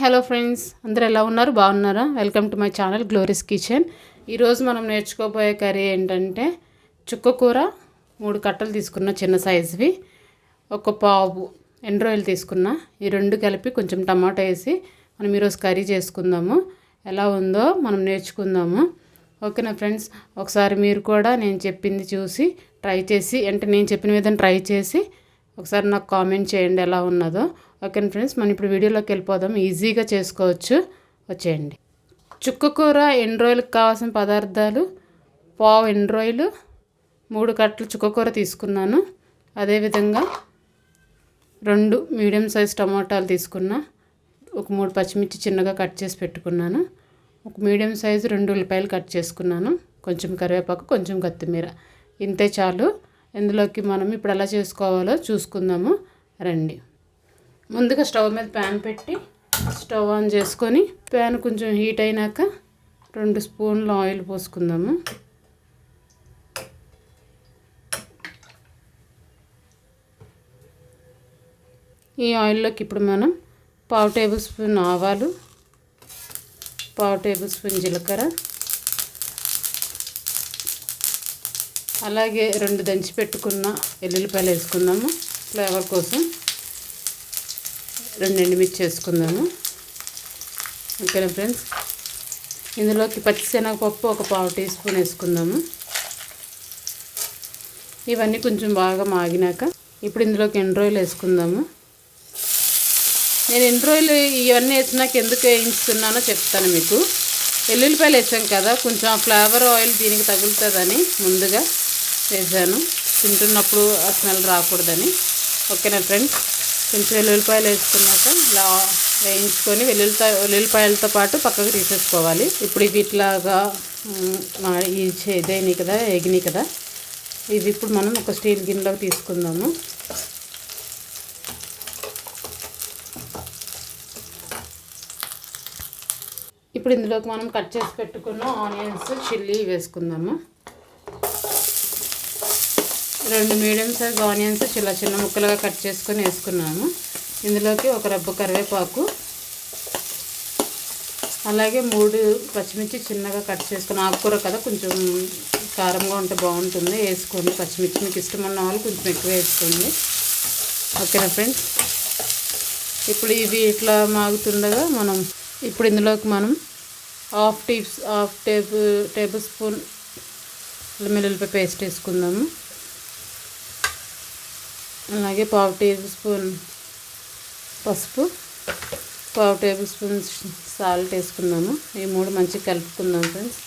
Hello friends, అందరూ ఎలా ఉన్నారు? బాగున్నారా? Welcome to my channel glories kitchen. ఈరోజు మనం నేర్చుకోబోయే కర్రీ ఏంటంటే చుక్కకూర. 3 కట్టలు తీసుకున్న చిన్న సైజువి, ఒక పావు ఎండు రొయ్యలు తీసుకున్న. ఈ రెండు కలిపి కొంచెం టమాటా వేసి మనం ఈరోజు కర్రీ చేసుకుందాము. ఎలా ఉందో మనం నేర్చుకుందాము. ఓకేనా ఫ్రెండ్స్? ఒకసారి మీరు కూడా నేను చెప్పింది చూసి ట్రై చేసి, అంటే నేను చెప్పిన విధంగా ట్రై చేసి ఒకసారి నాకు కామెంట్ చేయండి ఎలా ఉన్నదో. ఓకేనా ఫ్రెండ్స్, మనం ఇప్పుడు వీడియోలోకి వెళ్ళిపోదాం. ఈజీగా చేసుకోవచ్చు, వచ్చేయండి. చుక్కకూర ఎండు రొయ్యలకు కావాల్సిన పదార్థాలు: పావు ఎండు రొయ్యలు, 3 కట్టలు చుక్కకూర తీసుకున్నాను. అదేవిధంగా 2 మీడియం సైజ్ టమాటాలు తీసుకున్న, ఒక 3 పచ్చిమిర్చి చిన్నగా కట్ చేసి పెట్టుకున్నాను, ఒక మీడియం సైజు 2 ఉల్లిపాయలు కట్ చేసుకున్నాను, కొంచెం కరివేపాకు, కొంచెం కొత్తిమీర. ఇంతే చాలు. ఇందులోకి మనం ఇప్పుడు ఎలా చేసుకోవాలో చూసుకుందాము రండి. ముందుగా స్టవ్ మీద ప్యాన్ పెట్టి స్టవ్ ఆన్ చేసుకొని, ప్యాన్ కొంచెం హీట్ అయినాక 2 స్పూన్లు ఆయిల్ పోసుకుందాము. ఈ ఆయిల్లోకి ఇప్పుడు మనం పావు టేబుల్ స్పూన్ ఆవాలు, పావు టేబుల్ స్పూన్ జీలకర్ర, అలాగే 2 దంచి పెట్టుకున్న వెల్లుల్లిపాయలు వేసుకుందాము. ఫ్లేవర్ కోసం 2 ఎండుమిర్చి వేసుకుందాము. ఓకేనా ఫ్రెండ్స్? ఇందులోకి పచ్చిశనగపప్పు ఒక పావు టీ స్పూన్ వేసుకుందాము. ఇవన్నీ కొంచెం బాగా మాగినాక ఇప్పుడు ఇందులోకి ఎండు రొయ్యలు వేసుకుందాము. నేను ఎండు రొయ్యలు ఇవన్నీ వేసినాక ఎందుకు వేయించుతున్నానో చెప్తాను మీకు. వెల్లుల్లిపాయలు వేసాం కదా, కొంచెం ఆ ఫ్లేవర్ ఆయిల్ దీనికి తగులుతుందని ముందుగా వేసాను, తింటున్నప్పుడు ఆ స్మెల్ రాకూడదని. ఓకేనా ఫ్రెండ్స్? కొంచెం వెల్లుల్లిపాయలు వేసుకున్నాక ఇలా వేయించుకొని వెల్లుల్లిపాయలతో పాటు పక్కకు తీసేసుకోవాలి. ఇప్పుడు ఇవి ఇట్లాగా ఇదేని కదా, ఎగినాయి కదా, ఇవి ఇప్పుడు మనం ఒక స్టీల్ గిన్నెలోకి తీసుకుందాము. ఇప్పుడు ఇందులోకి మనం కట్ చేసి పెట్టుకున్న ఆనియన్స్, చిల్లీ వేసుకుందాము. 2 మీడియం సైజ్ ఆనియన్స్ చిన్న ముక్కలుగా కట్ చేసుకొని వేసుకున్నాము. ఇందులోకి ఒక రెబ్బ కరివేపాకు, అలాగే 3 పచ్చిమిర్చి చిన్నగా కట్ చేసుకొని, ఆకుకూర కదా కొంచెం కారంగా ఉంటే బాగుంటుంది, వేసుకోండి. పచ్చిమిర్చి మీకు ఇష్టం ఉన్న వాళ్ళు కొంచెం ఎక్కువ వేసుకోండి. ఓకేనా ఫ్రెండ్స్? ఇప్పుడు ఇవి ఇట్లా మాగుతుండగా మనం ఇప్పుడు ఇందులోకి మనం హాఫ్ టేబుల్ స్పూన్ వెల్లుల్లిపాయ పేస్ట్ వేసుకుందాము. అలాగే పావు టేబుల్ స్పూన్ పసుపు, పావు టేబుల్ స్పూన్ సాల్ట్ వేసుకుందాము. ఈ 3 మంచిగా కలుపుకుందాం ఫ్రెండ్స్,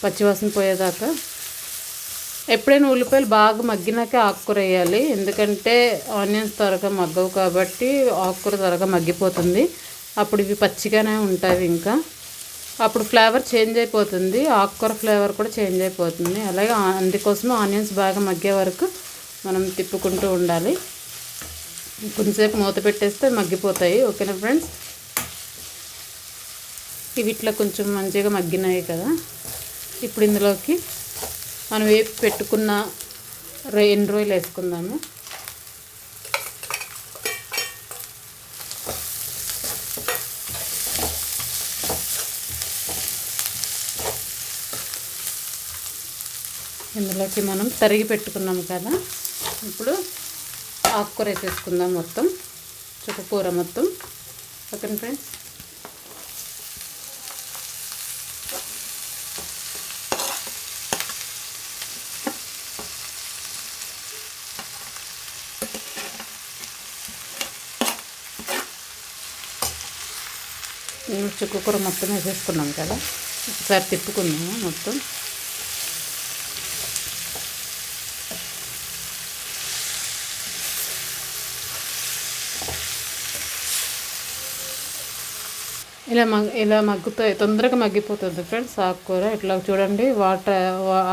పచ్చివాసన పోయేదాకా. ఎప్పుడైనా ఉల్లిపాయలు బాగా మగ్గినాకే ఆకుకూర వేయాలి, ఎందుకంటే ఆనియన్స్ త్వరగా మగ్గవు కాబట్టి ఆకుకూర త్వరగా మగ్గిపోతుంది. అప్పుడు ఇవి పచ్చిగానే ఉంటాయి, ఇంకా అప్పుడు ఫ్లేవర్ చేంజ్ అయిపోతుంది, ఆకుకూర ఫ్లేవర్ కూడా చేంజ్ అయిపోతుంది. అలాగే అందుకోసమే ఆనియన్స్ బాగా మగ్గే వరకు మనం తిప్పుకుంటూ ఉండాలి. కొంచెంసేపు మూత పెట్టేస్తే మగ్గిపోతాయి. ఓకేనా ఫ్రెండ్స్? ఇవి ఇట్లా కొంచెం మంచిగా మగ్గినాయి కదా, ఇప్పుడు ఇందులోకి మనం వేపి పెట్టుకున్న ఎండు రొయ్యలు వేసుకుందాము. ఇందులోకి మనం తరిగి పెట్టుకున్నాం కదా, ఇప్పుడు ఆకుకూర వేసేసుకుందాం, మొత్తం చుక్కకూర మొత్తం. Okay friends? చుక్కకూర మొత్తం వేసేసుకున్నాం కదా, ఒకసారి తిప్పుకుందాము మొత్తం. ఇలా మగ్గుతాయి, తొందరగా మగ్గిపోతుంది ఫ్రెండ్స్ ఆకుకూర. ఇట్లా చూడండి,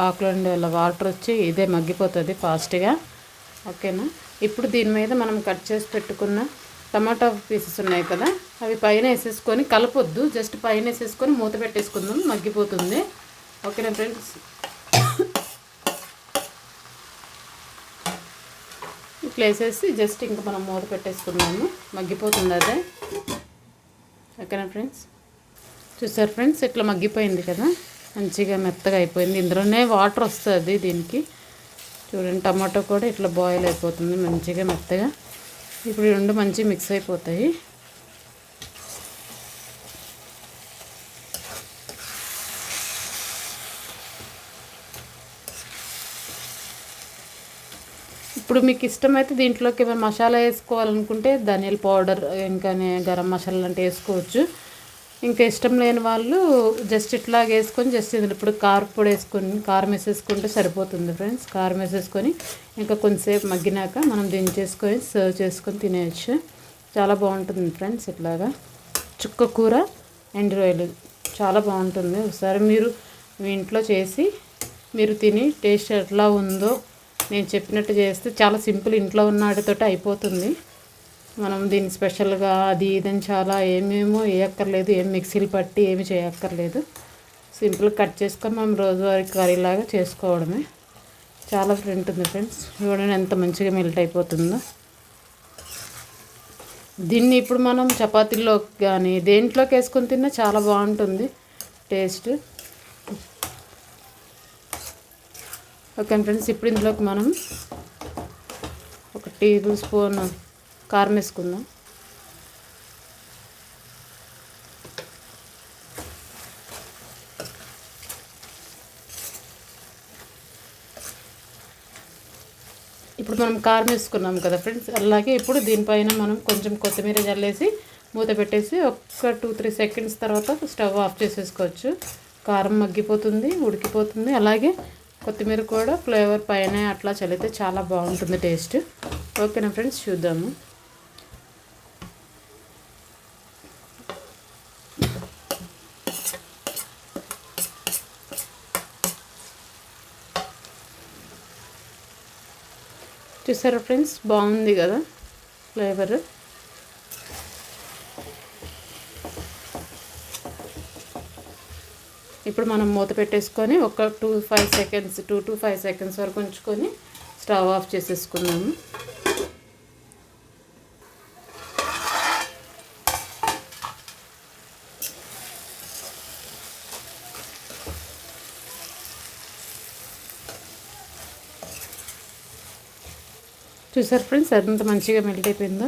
ఆకులో నుండి ఇలా వాటర్ వచ్చి ఇదే మగ్గిపోతుంది ఫాస్ట్గా. ఓకేనా? ఇప్పుడు దీని మీద మనం కట్ చేసి పెట్టుకున్న టమాటా పీసెస్ ఉన్నాయి కదా, అవి పైన వేసేసుకొని కలపొద్దు, జస్ట్ పైన వేసేసుకొని మూత పెట్టేసుకుందాం, మగ్గిపోతుంది. ఓకేనా ఫ్రెండ్స్? ఇట్లా వేసేసి జస్ట్ ఇంకా మనం మూత పెట్టేసుకుందాము, మగ్గిపోతుంది అదే. ఓకేనా ఫ్రెండ్స్, చూసారు ఫ్రెండ్స్ ఇట్లా మగ్గిపోయింది కదా, మంచిగా మెత్తగా అయిపోయింది. ఇందులోనే వాటర్ వస్తుంది దీనికి. చూడండి టమాటో కూడా ఇట్లా బాయిల్ అయిపోతుంది మంచిగా మెత్తగా. ఇప్పుడు ఈ రెండు మంచిగా మిక్స్ అయిపోతాయి. ఇప్పుడు మీకు ఇష్టమైతే దీంట్లోకి ఏమైనా మసాలా వేసుకోవాలనుకుంటే ధనియాల పౌడర్ ఇంకా గరం మసాలా అంటే వేసుకోవచ్చు. ఇంకా ఇష్టం లేని వాళ్ళు జస్ట్ ఇట్లా వేసుకొని జస్ట్ ఇందులో ఇప్పుడు కారపొడి వేసుకొని కారం వేసేసుకుంటే సరిపోతుంది ఫ్రెండ్స్. కారం వేసేసుకొని ఇంకా కొంచెంసేపు మగ్గినాక మనం దించేసుకొని సర్వ్ చేసుకొని తినేయచ్చు. చాలా బాగుంటుంది ఫ్రెండ్స్. ఇట్లాగా చుక్క కూర ఎండు రొయ్యలు చాలా బాగుంటుంది. ఒకసారి మీరు మీ ఇంట్లో చేసి మీరు తిని టేస్ట్ ఎట్లా ఉందో నేను చెప్పినట్టు చేస్తే చాలా సింపుల్, ఇంట్లో ఉన్న వాటితో అయిపోతుంది. మనం దీన్ని స్పెషల్గా అది ఇదని చాలా ఏమేమో వేయక్కర్లేదు, ఏం మిక్సీలు పట్టి ఏమి చేయక్కర్లేదు. సింపుల్ కట్ చేసుకొని మనం రోజువారీ కర్రీలాగా చేసుకోవడమే. చాలా ఉంటుంది ఫ్రెండ్స్. చూడండి ఎంత మంచిగా మెల్ట్ అయిపోతుందో. దీన్ని ఇప్పుడు మనం చపాతీల్లో కానీ దేంట్లోకి వేసుకొని తిన్నా చాలా బాగుంటుంది టేస్ట్. ఓకే ఫ్రెండ్స్, ఇప్పుడు ఇందులోకి మనం 1 టేబుల్ స్పూన్ కారం వేసుకుందాం. ఇప్పుడు మనం కారం వేసుకున్నాం కదా ఫ్రెండ్స్, అలాగే ఇప్పుడు దీనిపైన మనం కొంచెం కొత్తిమీర జల్లేసి మూత పెట్టేసి ఒక 2-3 సెకండ్స్ తర్వాత స్టవ్ ఆఫ్ చేసేసుకోవచ్చు. కారం మగ్గిపోతుంది, ఉడికిపోతుంది. అలాగే కొత్తిమీర కూడా ఫ్లేవర్ పైన అట్లా చల్లితే చాలా బాగుంటుంది టేస్ట్. ఓకేనా ఫ్రెండ్స్, చూద్దాము. చూసారా ఫ్రెండ్స్, బాగుంది కదా ఫ్లేవర్. ఇప్పుడు మనం మూత పెట్టేసుకొని ఒక 2 to 5 సెకండ్స్ వరకు ఉంచుకొని స్టవ్ ఆఫ్ చేసేసుకున్నాము. చూసారు ఫ్రెండ్స్ ఎంత మంచిగా మెల్ట్ అయిపోయిందో.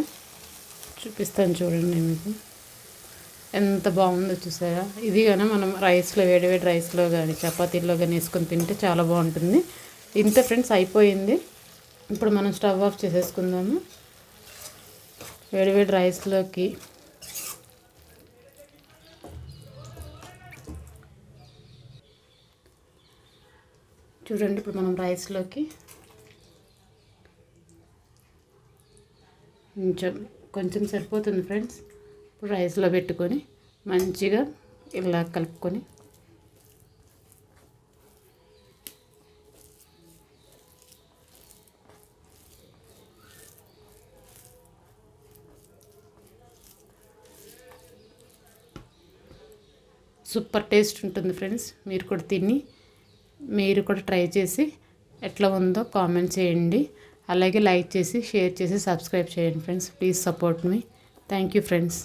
చూపిస్తాను చూడండి మీకు ఎంత బాగుందో. చూసారా, ఇది కానీ మనం రైస్లో వేడివేడి రైస్లో కానీ చపాతీల్లో కానీ వేసుకొని తింటే చాలా బాగుంటుంది. ఇంత ఫ్రెండ్స్ అయిపోయింది. ఇప్పుడు మనం స్టవ్ ఆఫ్ చేసేసుకుందాము. వేడివేడి రైస్లోకి చూడండి, ఇప్పుడు మనం రైస్లోకి కొంచెం సరిపోతుంది ఫ్రెండ్స్. ఇప్పుడు రైస్లో పెట్టుకొని మంచిగా ఇలా కలుపుకొని సూపర్ టేస్ట్ ఉంటుంది ఫ్రెండ్స్. మీరు కూడా తిని మీరు కూడా ట్రై చేసి ఎట్లా ఉందో కామెంట్ చేయండి. అలాగే లైక్ చేసి షేర్ చేసి సబ్స్క్రైబ్ చేయండి friends. Please support me. Thank you friends.